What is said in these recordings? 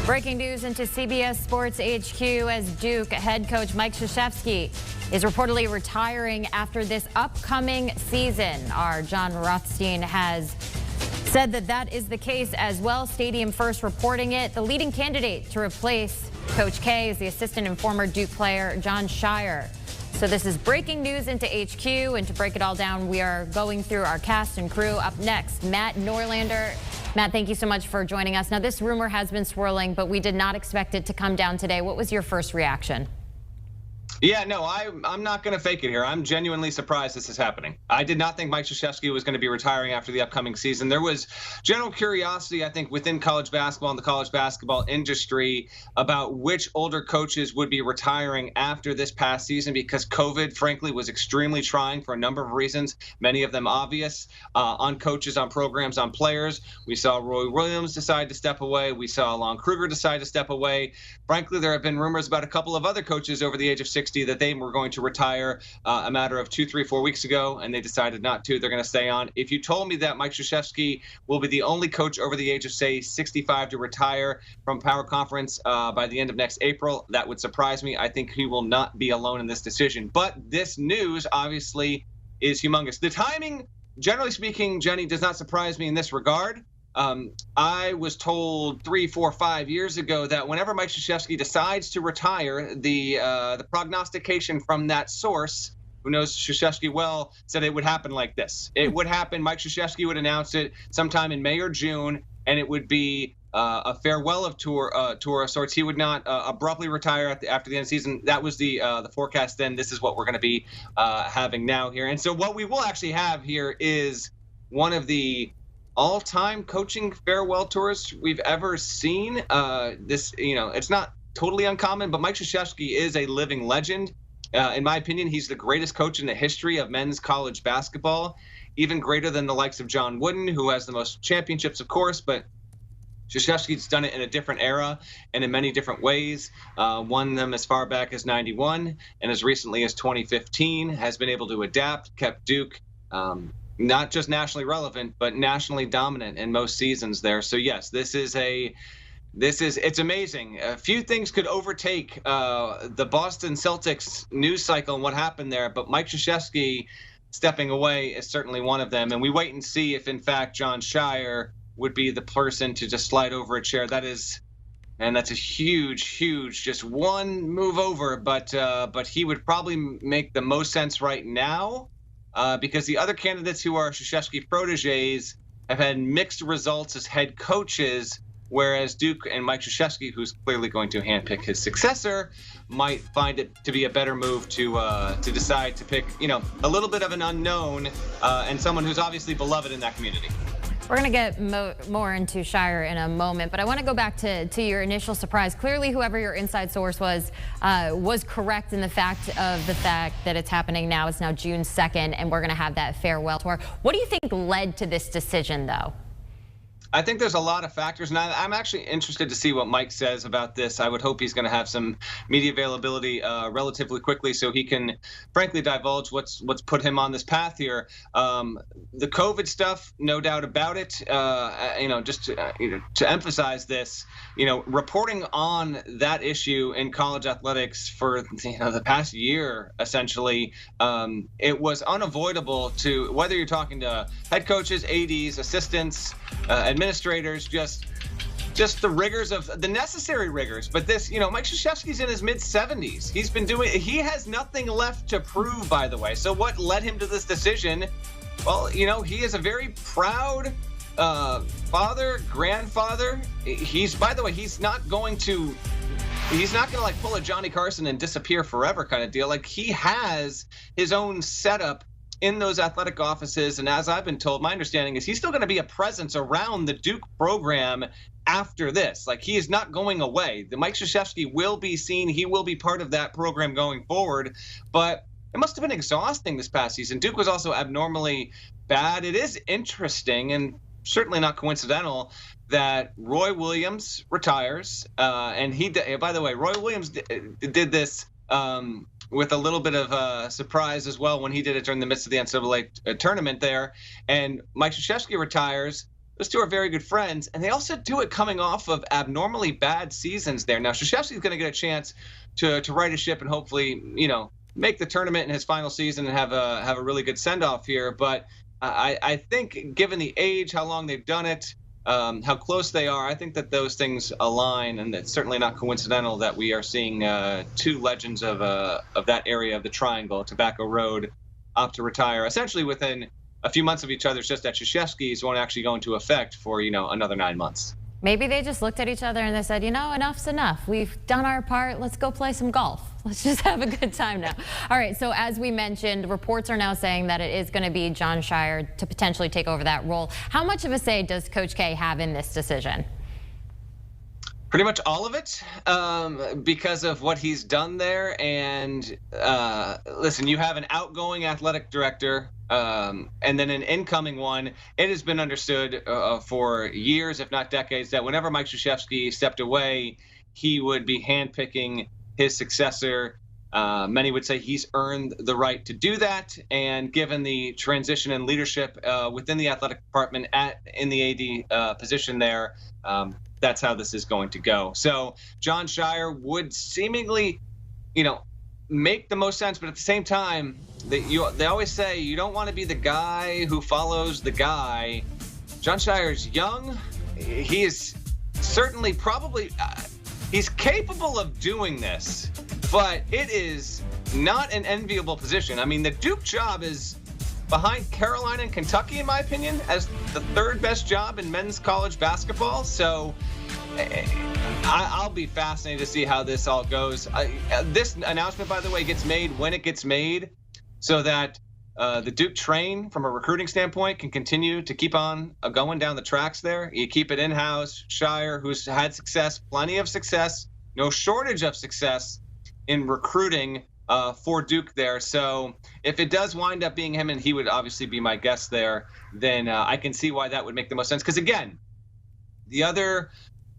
Breaking news into CBS Sports HQ as Duke head coach Mike Krzyzewski is reportedly retiring after this upcoming season. Our John Rothstein has said that is the case as well. Stadium First reporting it. The leading candidate to replace Coach K is the assistant and former Duke player Jon Scheyer. So this is breaking news into HQ, and to break it all down, we are going through our cast and crew. Up next, Matt Norlander. Matt, thank you so much for joining us. Now, this rumor has been swirling, but we did not expect it to come down today. What was your first reaction? Yeah, no, I'm not going to fake it here. I'm genuinely surprised this is happening. I did not think Mike Krzyzewski was going to be retiring after the upcoming season. There was general curiosity, I think, within college basketball and the college basketball industry about which older coaches would be retiring after this past season because COVID, frankly, was extremely trying for a number of reasons, many of them obvious, on coaches, on programs, on players. We saw Roy Williams decide to step away. We saw Lon Kruger decide to step away. Frankly, there have been rumors about a couple of other coaches over the age of 60 that they were going to retire a matter of 2, 3, 4 weeks ago, and they decided not to. They're going to stay on. If you told me that Mike Krzyzewski will be the only coach over the age of, say, 65 to retire from Power Conference by the end of next April, that would surprise me. I think he will not be alone in this decision. But this news, obviously, is humongous. The timing, generally speaking, Jenny, does not surprise me in this regard. I was told 3, 4, 5 years ago that whenever Mike Krzyzewski decides to retire, the prognostication from that source, who knows Krzyzewski well, said it would happen like this. It would happen. Mike Krzyzewski would announce it sometime in May or June, and it would be a farewell of tour of sorts. He would not abruptly retire after the end of the season. That was the forecast then. This is what we're going to be having now here. And so what we will actually have here is one of the all-time coaching farewell tours we've ever seen. It's not totally uncommon, but Mike Krzyzewski is a living legend. In my opinion, he's the greatest coach in the history of men's college basketball, even greater than the likes of John Wooden, who has the most championships, of course, but Krzyzewski's done it in a different era and in many different ways. Won them as far back as 91 and as recently as 2015, has been able to adapt, kept Duke not just nationally relevant, but nationally dominant in most seasons there. So yes, it's amazing. A few things could overtake the Boston Celtics news cycle and what happened there, but Mike Krzyzewski stepping away is certainly one of them. And we wait and see if in fact Jon Scheyer would be the person to just slide over a chair. That's a huge, just one move over, but he would probably make the most sense right now. Because the other candidates who are Krzyzewski proteges have had mixed results as head coaches, whereas Duke and Mike Krzyzewski, who's clearly going to handpick his successor, might find it to be a better move to decide to pick, a little bit of an unknown and someone who's obviously beloved in that community. We're going to get more into Scheyer in a moment, but I want to go back to your initial surprise. Clearly, whoever your inside source was correct in the fact that it's happening now. It's now June 2nd, and we're going to have that farewell tour. What do you think led to this decision, though? I think there's a lot of factors, and I'm actually interested to see what Mike says about this. I would hope he's going to have some media availability relatively quickly so he can, frankly, divulge what's put him on this path here. The COVID stuff, no doubt about it. Just to emphasize this, reporting on that issue in college athletics for the past year, essentially, it was unavoidable to, whether you're talking to head coaches, ADs, assistants, administrators, just the rigors of the necessary rigors. But this, Mike Krzyzewski's in his mid-70s. He has nothing left to prove, by the way. So what led him to this decision? Well, he is a very proud father, grandfather. He's not going to like pull a Johnny Carson and disappear forever kind of deal. Like, he has his own setup in those athletic offices, and as I've been told, my understanding is he's still going to be a presence around the Duke program after this. Like, he is not going away. The Mike Krzyzewski will be seen. He will be part of that program going forward. But it must have been exhausting this past season. Duke was also abnormally bad. It is interesting and certainly not coincidental that Roy Williams retires. And by the way, Roy Williams did this with a little bit of surprise as well when he did it during the midst of the NCAA tournament there. And Mike Krzyzewski retires. those two are very good friends, and they also do it coming off of abnormally bad seasons there. Now, Krzyzewski's going to get a chance to right a ship and hopefully, make the tournament in his final season and have a really good send-off here. But I think given the age, how long they've done it, how close they are, I think that those things align, and it's certainly not coincidental that we are seeing two legends of that area of the triangle, Tobacco Road, opt to retire essentially within a few months of each other. It's just that Krzyzewski's won't actually go into effect for another 9 months. Maybe they just looked at each other and they said, enough's enough. We've done our part. Let's go play some golf. Let's just have a good time now. All right, so as we mentioned, reports are now saying that it is going to be Jon Scheyer to potentially take over that role. How much of a say does Coach K have in this decision? Pretty much all of it, because of what he's done there. And listen, you have an outgoing athletic director and then an incoming one. It has been understood for years, if not decades, that whenever Mike Krzyzewski stepped away, he would be handpicking his successor. Many would say he's earned the right to do that. And given the transition in leadership within the athletic department in the AD position there, that's how this is going to go. So Jon Scheyer would seemingly, make the most sense. But at the same time, they always say you don't want to be the guy who follows the guy. Jon Scheyer's young. He is certainly probably he's capable of doing this, but it is not an enviable position. I mean, the Duke job is behind Carolina and Kentucky, in my opinion, as the third best job in men's college basketball. So I'll be fascinated to see how this all goes. This announcement, by the way, gets made when it gets made so that the Duke train, from a recruiting standpoint, can continue to keep on going down the tracks there. You keep it in-house. Scheyer, who's had success, plenty of success, no shortage of success in recruiting for Duke there. So if it does wind up being him, and he would obviously be my guest there, then I can see why that would make the most sense. Because, again, the other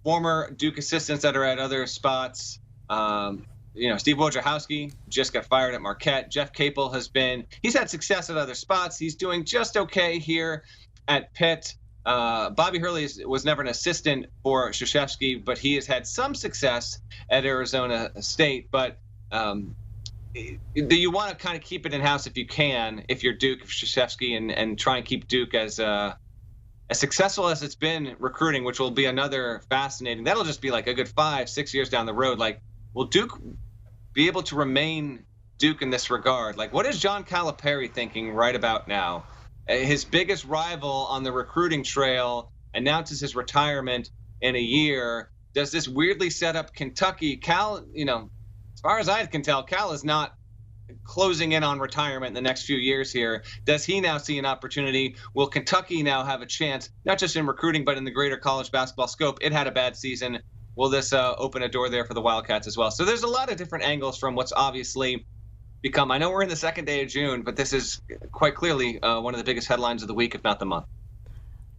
former Duke assistants that are at other spots, Steve Wojciechowski just got fired at Marquette. Jeff Capel he's had success at other spots. He's doing just okay here at Pitt. Bobby Hurley was never an assistant for Krzyzewski, but he has had some success at Arizona State. But you want to kind of keep it in-house if you can, if you're Duke, if Krzyzewski, and try and keep Duke as successful as it's been recruiting, which will be another fascinating. That'll just be like a good 5-6 years down the road. Like, will Duke be able to remain Duke in this regard? Like, what is John Calipari thinking right about now? His biggest rival on the recruiting trail announces his retirement in a year. Does this weirdly set up Kentucky? Cal, as far as I can tell, Cal is not closing in on retirement in the next few years here. Does he now see an opportunity? Will Kentucky now have a chance, not just in recruiting, but in the greater college basketball scope? It had a bad season. Will this open a door there for the Wildcats as well? So there's a lot of different angles from what's obviously become, I know we're in the second day of June, but this is quite clearly one of the biggest headlines of the week, if not the month.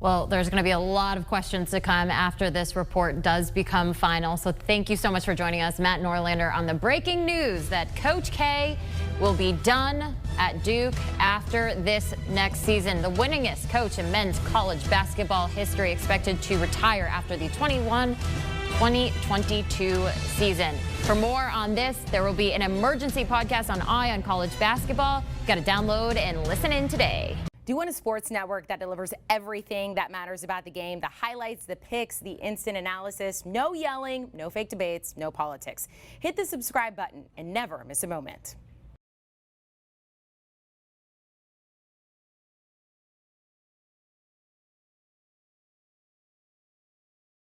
Well, there's going to be a lot of questions to come after this report does become final. So thank you so much for joining us, Matt Norlander, on the breaking news that Coach K will be done at Duke after this next season. The winningest coach in men's college basketball history expected to retire after the 2022 season. For more on this, there will be an emergency podcast on Eye on College Basketball. Got to download and listen in today. Do you want a sports network that delivers everything that matters about the game? The highlights, the picks, the instant analysis, no yelling, no fake debates, no politics. Hit the subscribe button and never miss a moment.